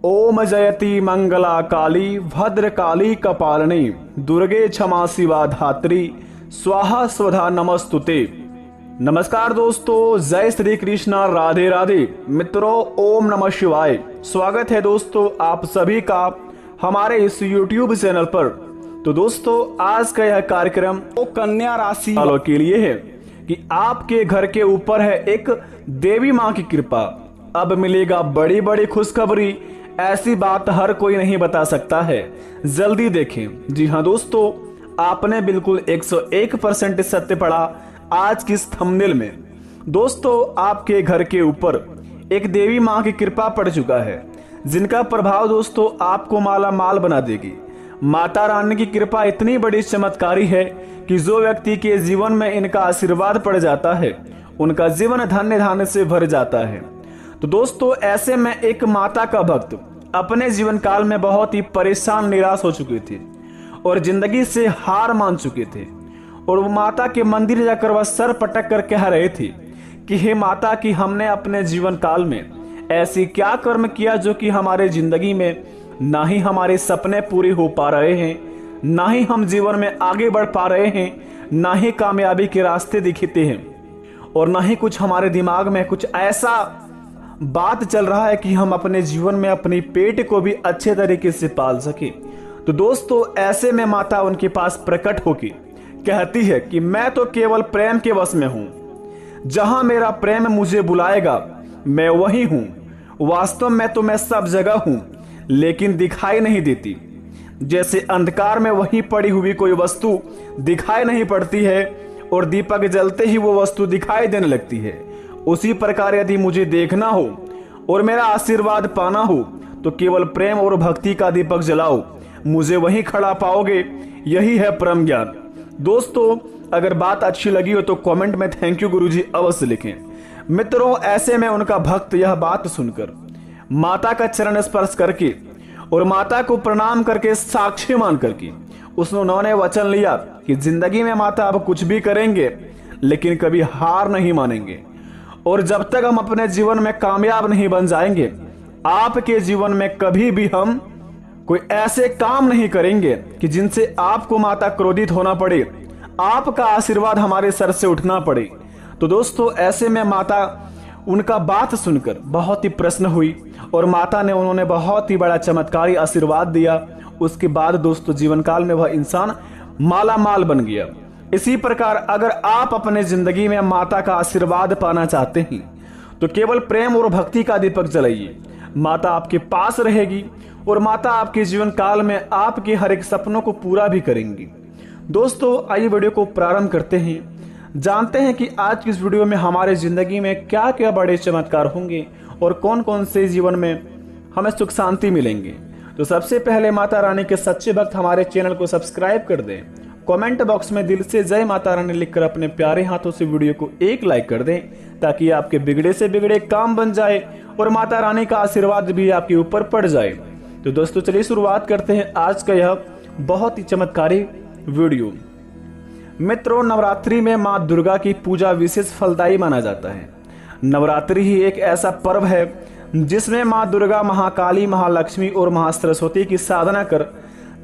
ओम जयति मंगला काली भद्रकाली कपालिनी दुर्गे क्षमा शिवा धात्री स्वाहा स्वधा नमस्तुते। नमस्कार दोस्तों, जय श्री कृष्णा, राधे राधे। मित्रों, ओम नमः शिवाय। स्वागत है दोस्तों आप सभी का हमारे इस YouTube चैनल पर। तो दोस्तों, आज का यह कार्यक्रम वो कन्या राशि वालों के लिए है कि आपके घर के ऊपर है एक देवी माँ की कृपा। अब मिलेगा बड़ी बड़ी खुशखबरी। ऐसी बात हर कोई नहीं बता सकता है, जल्दी देखें। जी हाँ दोस्तों, आपने बिल्कुल 101% सत्य पढ़ा आज की इस थंबनेल में। दोस्तों, आपके घर के ऊपर एक देवी माँ की कृपा पड़ चुका है, जिनका प्रभाव दोस्तों आपको माला माल बना देगी। माता रानी की कृपा इतनी बड़ी चमत्कारी है कि जो व्यक्ति के जीवन में इनका आशीर्वाद पड़ जाता है, उनका जीवन धन्य धान्य से भर जाता है। तो दोस्तों, ऐसे में एक माता का भक्त अपने जीवन काल में बहुत ही परेशान निराश हो चुके थे और जिंदगी से हार मान चुके थे। और वो माता के मंदिर जाकर वह सर पटक कर कह रहे थे कि हे माता, कि हमने अपने जीवन काल में ऐसी क्या कर्म किया जो कि हमारे जिंदगी में ना ही हमारे सपने पूरे हो पा रहे हैं, ना ही हम जीवन में आगे बढ़ पा रहे हैं, ना ही कामयाबी के रास्ते दिखते हैं, और ना ही कुछ हमारे दिमाग में कुछ ऐसा बात चल रहा है कि हम अपने जीवन में अपनी पेट को भी अच्छे तरीके से पाल सके। तो दोस्तों, ऐसे में माता उनके पास प्रकट होकर कहती है कि मैं तो केवल प्रेम के वश में हूं। जहां मेरा प्रेम मुझे बुलाएगा मैं वही हूं। वास्तव में तो मैं सब जगह हूं, लेकिन दिखाई नहीं देती। जैसे अंधकार में वहीं पड़ी हुई कोई वस्तु दिखाई नहीं पड़ती है और दीपक जलते ही वो वस्तु दिखाई देने लगती है, उसी प्रकार यदि मुझे देखना हो और मेरा आशीर्वाद पाना हो तो केवल प्रेम और भक्ति का दीपक जलाओ, मुझे वहीं खड़ा पाओगे। यही है परम ज्ञान। दोस्तों, अगर बात अच्छी लगी हो तो कमेंट में थैंक यू गुरुजी अवश्य लिखें। मित्रों, ऐसे में उनका भक्त यह बात सुनकर माता का चरण स्पर्श करके और माता को प्रणाम करके साक्षी मान करके उन्होंने वचन लिया कि जिंदगी में माता अब कुछ भी करेंगे लेकिन कभी हार नहीं मानेंगे, और जब तक हम अपने जीवन में कामयाब नहीं बन जाएंगे, आपके जीवन में कभी भी हम कोई ऐसे काम नहीं करेंगे कि जिनसे आपको माता क्रोधित होना पड़े, आपका आशीर्वाद हमारे सर से उठना पड़े। तो दोस्तों, ऐसे में माता उनका बात सुनकर बहुत ही प्रसन्न हुई और माता ने उन्होंने बहुत ही बड़ा चमत्कारी आशीर्वाद दिया। उसके बाद दोस्तों, जीवन काल में वह इंसान माला माल बन गया। इसी प्रकार अगर आप अपने जिंदगी में माता का आशीर्वाद पाना चाहते हैं तो केवल प्रेम और भक्ति का दीपक जलाइए। माता आपके पास रहेगी और माता आपके जीवन काल में आपके हर एक सपनों को पूरा भी करेंगी। दोस्तों, आइए वीडियो को प्रारंभ करते हैं। जानते हैं कि आज की इस वीडियो में हमारे जिंदगी में क्या क्या बड़े चमत्कार होंगे और कौन कौन से जीवन में हमें सुख शांति मिलेंगे। तो सबसे पहले माता रानी के सच्चे भक्त हमारे चैनल को सब्सक्राइब कर दें। कमेंट बॉक्स में दिल से जय माता रानी लिखकर अपने प्यारे हाथों से वीडियो को एक लाइक कर दें, ताकि आपके बिगड़े से बिगड़े काम बन जाए और माता रानी का आशीर्वाद भी आपके ऊपर पड़ जाए। तो दोस्तों, चलिए शुरुआत करते हैं आज का यह बहुत ही चमत्कारी वीडियो। मित्रों, नवरात्रि में माँ दुर्गा की पूजा विशेष फलदायी माना जाता है। नवरात्रि ही एक ऐसा पर्व है जिसमें माँ दुर्गा, महाकाली, महालक्ष्मी और महासरस्वती की साधना कर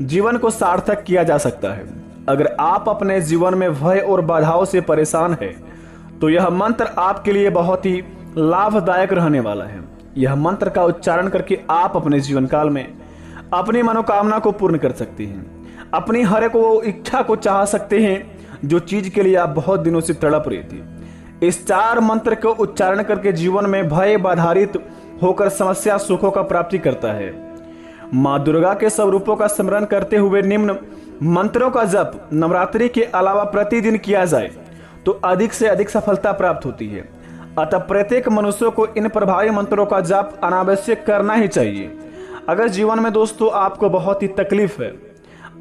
जीवन को सार्थक किया जा सकता है। अगर आप अपने जीवन में भय और बाधाओं से परेशान हैं तो यह मंत्र आपके लिए बहुत ही लाभदायक रहने वाला है। यह मंत्र का उच्चारण करके आप अपने जीवन काल में अपनी मनोकामना को पूर्ण कर सकते हैं। अपनी हर एक वो इच्छा को चाह सकते हैं जो चीज के लिए आप बहुत दिनों से तड़प रहे थे। इस 4 मंत्र को उच्चारण करके जीवन में भय बाधारित होकर समस्या सुखों का प्राप्ति करता है। माँ दुर्गा के सब रूपों का स्मरण करते हुए निम्न मंत्रों का जप नवरात्रि के अलावा प्रतिदिन किया जाए तो अधिक से अधिक सफलता प्राप्त होती है। अतः प्रत्येक मनुष्य को इन प्रभावी मंत्रों का जप अनावश्यक करना ही चाहिए। अगर जीवन में दोस्तों आपको बहुत ही तकलीफ है,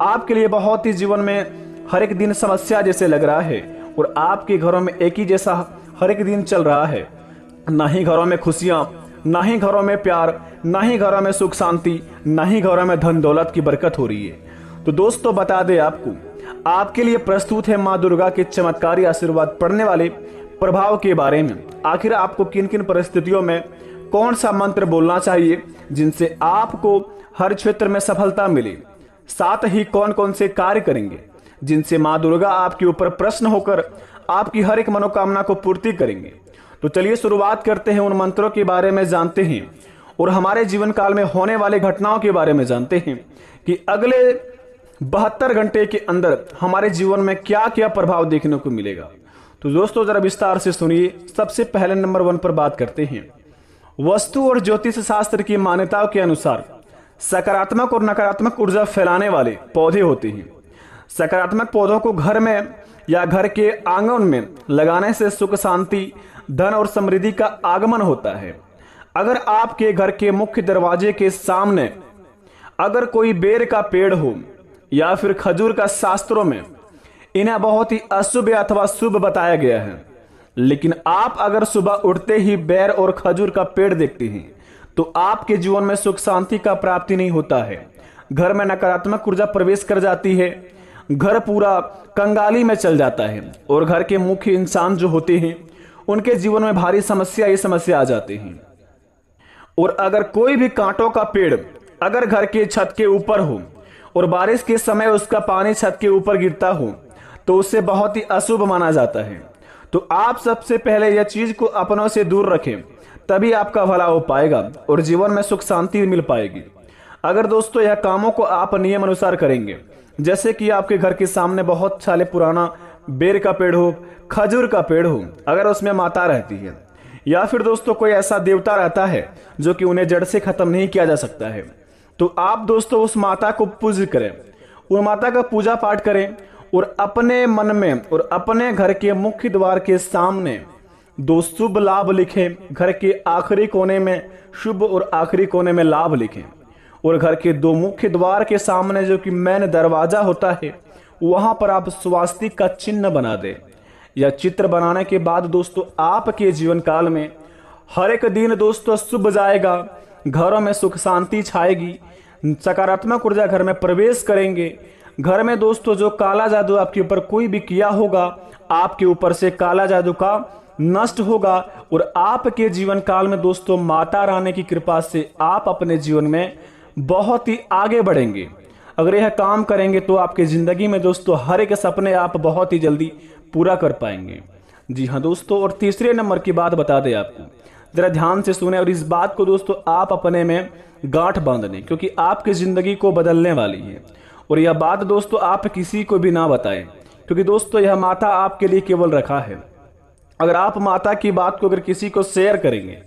आपके लिए बहुत ही जीवन में हर एक दिन समस्या जैसे लग रहा है और आपके घरों में एक ही जैसा हर एक दिन चल रहा है, ना ही घरों में खुशियां, ना ही घरों में प्यार, ना ही घरों में सुख शांति, ना ही घरों में धन दौलत की बरकत हो रही है, तो दोस्तों बता दें आपके लिए प्रस्तुत है माँ दुर्गा के चमत्कारी आशीर्वाद पड़ने वाले प्रभाव के बारे में। आखिर आपको किन किन परिस्थितियों में कौन सा मंत्र बोलना चाहिए जिनसे आपको हर क्षेत्र में सफलता मिले, साथ ही कौन कौन से कार्य करेंगे जिनसे माँ दुर्गा आपके ऊपर प्रसन्न होकर आपकी हर एक मनोकामना को पूर्ति करेंगे। तो चलिए शुरुआत करते हैं, उन मंत्रों के बारे में जानते हैं और हमारे जीवन काल में होने वाली घटनाओं के बारे में जानते हैं कि अगले 72 घंटे के अंदर हमारे जीवन में क्या क्या प्रभाव देखने को मिलेगा। तो दोस्तों जरा विस्तार से सुनिए। सबसे पहले नंबर 1 पर बात करते हैं। वास्तु और ज्योतिष शास्त्र की मान्यताओं के अनुसार सकारात्मक और नकारात्मक ऊर्जा फैलाने वाले पौधे होते हैं। सकारात्मक पौधों को घर में या घर के आंगन में लगाने से सुख, शांति, धन और समृद्धि का आगमन होता है। अगर आपके घर के मुख्य दरवाजे के सामने अगर कोई बेर का पेड़ हो या फिर खजूर का, शास्त्रों में इन्हें बहुत ही अशुभ अथवा शुभ बताया गया है, लेकिन आप अगर सुबह उठते ही बेर और खजूर का पेड़ देखते हैं तो आपके जीवन में सुख, शांति का प्राप्ति नहीं होता है। घर में नकारात्मक ऊर्जा प्रवेश कर जाती है, घर पूरा कंगाली में चल जाता है और घर के मुख्य इंसान जो होते हैं उनके जीवन में भारी समस्या आ जाती हैं। और अगर कोई भी कांटों का पेड़ अगर घर के छत के ऊपर हो और बारिश के समय उसका पानी छत के ऊपर गिरता हो तो उससे बहुत ही अशुभ माना जाता है। तो आप सबसे पहले यह चीज को अपनों से दूर रखें, तभी आपका भला हो पाएगा और जीवन में सुख शांति मिल पाएगी। अगर दोस्तों यह कामों को आप नियम अनुसार करेंगे, जैसे कि आपके घर के सामने बहुत साले पुराना बेर का पेड़ हो, खजूर का पेड़ हो, अगर उसमें माता रहती है या फिर दोस्तों कोई ऐसा देवता रहता है जो कि उन्हें जड़ से खत्म नहीं किया जा सकता है, तो आप दोस्तों उस माता को पूज करें, उन माता का पूजा पाठ करें और अपने मन में और अपने घर के मुख्य द्वार के सामने 2 शुभ लाभ लिखें। घर के आखिरी कोने में शुभ और आखिरी कोने में लाभ लिखें और घर के 2 मुख्य द्वार के सामने जो कि मेन दरवाजा होता है वहां पर आप स्वास्तिक का चिन्ह बना दें। यह चित्र बनाने के बाद दोस्तों आपके जीवन काल में हर एक दिन दोस्तों शुभ जाएगा, घरों में सुख शांति छाएगी, सकारात्मक ऊर्जा घर में प्रवेश करेंगे। घर में दोस्तों जो काला जादू आपके ऊपर कोई भी किया होगा, आपके ऊपर से काला जादू का नष्ट होगा और आपके जीवन काल में दोस्तों माता रानी की कृपा से आप अपने जीवन में बहुत ही आगे बढ़ेंगे। अगर यह काम करेंगे तो आपके जिंदगी में दोस्तों हर एक सपने आप बहुत ही जल्दी पूरा कर पाएंगे। जी हाँ दोस्तों, और तीसरे नंबर की बात बता दें आपको, जरा ध्यान से सुने और इस बात को दोस्तों आप अपने में गांठ बांध लें, क्योंकि आपकी जिंदगी को बदलने वाली है। और यह बात दोस्तों आप किसी को भी ना बताएं, क्योंकि दोस्तों यह माता आपके लिए केवल रखा है। अगर आप माता की बात को अगर किसी को शेयर करेंगे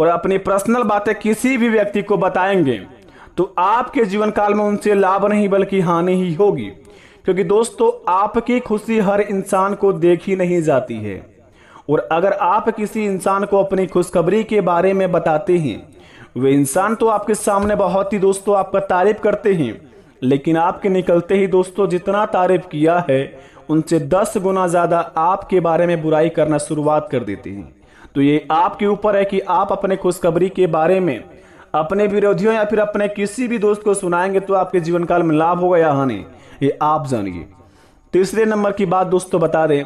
और अपनी पर्सनल बातें किसी भी व्यक्ति को बताएंगे तो आपके जीवन काल में उनसे लाभ नहीं बल्कि हानि ही होगी, क्योंकि दोस्तों आपकी खुशी हर इंसान को देखी नहीं जाती है। और अगर आप किसी इंसान को अपनी खुशखबरी के बारे में बताते हैं, वे इंसान तो आपके सामने बहुत ही दोस्तों आपका तारीफ करते हैं, लेकिन आपके निकलते ही दोस्तों जितना तारीफ किया है उनसे 10 गुना ज्यादा आपके बारे में बुराई करना शुरुआत कर देते हैं। तो ये आपके ऊपर है कि आप अपने खुशखबरी के बारे में अपने विरोधियों या फिर अपने किसी भी दोस्त को सुनाएंगे तो आपके जीवन काल में लाभ होगा या हानि, ये आप जानिए। तीसरे नंबर की बात दोस्तों बता दें,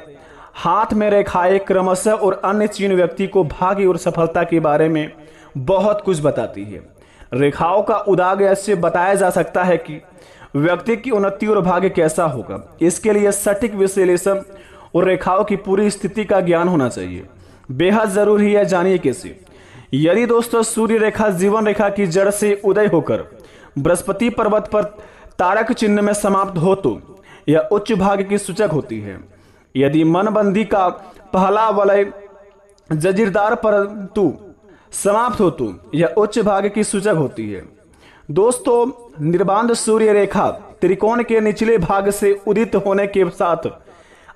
हाथ में रेखाएं क्रमशः और अन्य चिन्ह व्यक्ति को भाग्य और सफलता के बारे में बहुत कुछ बताती है। रेखाओं का उदाग ऐसे बताया जा सकता है कि व्यक्ति की उन्नति और भाग्य कैसा होगा। इसके लिए सटीक विश्लेषण और रेखाओं की पूरी स्थिति का ज्ञान होना चाहिए, बेहद जरूरी है। जानिए कैसे। यदि दोस्तों सूर्य रेखा जीवन रेखा की जड़ से उदय होकर बृहस्पति पर्वत पर तारक चिन्ह में समाप्त हो तो यह उच्च भाग्य की सूचक होती है। यदि मनबंदी का पहला वलय जजीरदार परंतु समाप्त हो तो यह उच्च भाग्य की सूचक होती है। दोस्तों निर्बाध सूर्य रेखा त्रिकोण के निचले भाग से उदित होने के साथ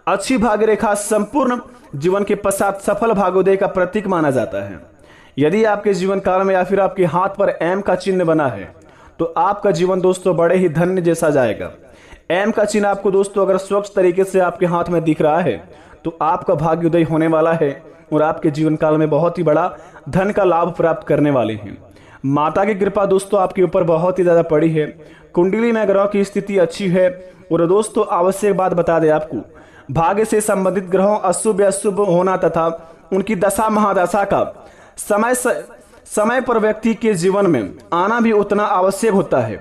अच्छी भाग्य रेखा संपूर्ण जीवन के पश्चात सफल भाग्योदय का प्रतीक माना जाता है। यदि आपके जीवन काल में या फिर आपके हाथ पर एम का चिन्ह बना है तो आपका जीवन दोस्तों बड़े ही धन्य जैसा जाएगा। एम का चिन्ह आपको दोस्तों अगर स्वच्छ तरीके से आपके हाथ में दिख रहा है तो आपका भाग्योदय होने वाला है और आपके जीवन काल में बहुत ही बड़ा धन का लाभ प्राप्त करने वाले हैं। माता की कृपा दोस्तों आपके ऊपर बहुत ही ज्यादा पड़ी है। कुंडली में ग्रहों की स्थिति अच्छी है। और दोस्तों आवश्यक बात बता दें आपको, भाग्य से संबंधित ग्रहों अशुभ या शुभ होना तथा उनकी दशा महादशा का समय समय पर व्यक्ति के जीवन में आना भी उतना आवश्यक होता है,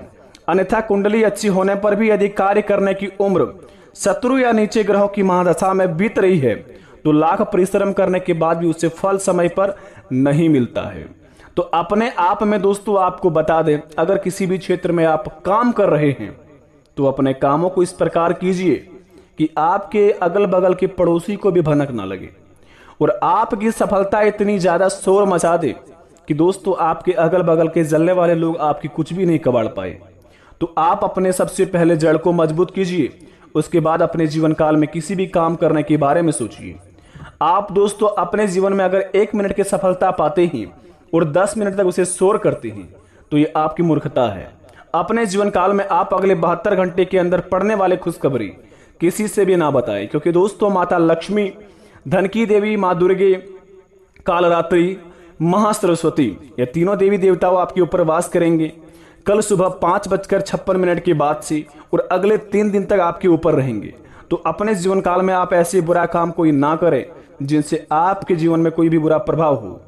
अन्यथा कुंडली अच्छी होने पर भी यदि कार्य करने की उम्र शत्रु या नीचे ग्रहों की महादशा में बीत रही है तो लाख परिश्रम करने के बाद भी उसे फल समय पर नहीं मिलता है। तो अपने आप में दोस्तों आपको बता दें, अगर किसी भी क्षेत्र में आप काम कर रहे हैं तो अपने कामों को इस प्रकार कीजिए कि आपके अगल बगल के पड़ोसी को भी भनक ना लगे और आपकी सफलता इतनी ज्यादा शोर मचा दे कि दोस्तों आपके अगल बगल के जलने वाले लोग आपकी कुछ भी नहीं कबाड़ पाए। तो आप अपने सबसे पहले जड़ को मजबूत कीजिए, उसके बाद अपने जीवन काल में किसी भी काम करने के बारे में सोचिए। आप दोस्तों अपने जीवन में अगर 1 मिनट की सफलता पाते ही और 10 मिनट तक उसे शोर करते हैं तो ये आपकी मूर्खता है। अपने जीवन काल में आप अगले 72 घंटे के अंदर पड़ने वाले खुशखबरी किसी से भी ना बताएं, क्योंकि दोस्तों माता लक्ष्मी, धन की देवी माँ दुर्गे, कालरात्रि, महासरस्वती, ये तीनों देवी देवताओं आपके ऊपर वास करेंगे कल सुबह 5:56 के बाद से और अगले 3 दिन तक आपके ऊपर रहेंगे। तो अपने जीवन काल में आप ऐसे बुरा काम कोई ना करें जिनसे आपके जीवन में कोई भी बुरा प्रभाव हो।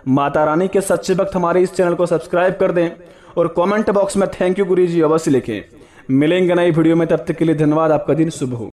माता रानी के सच्चे भक्त हमारे इस चैनल को सब्सक्राइब कर दें और कमेंट बॉक्स में थैंक यू गुरुजी अवश्य लिखें। मिलेंगे नई वीडियो में, तब तक के लिए धन्यवाद। आपका दिन शुभ हो।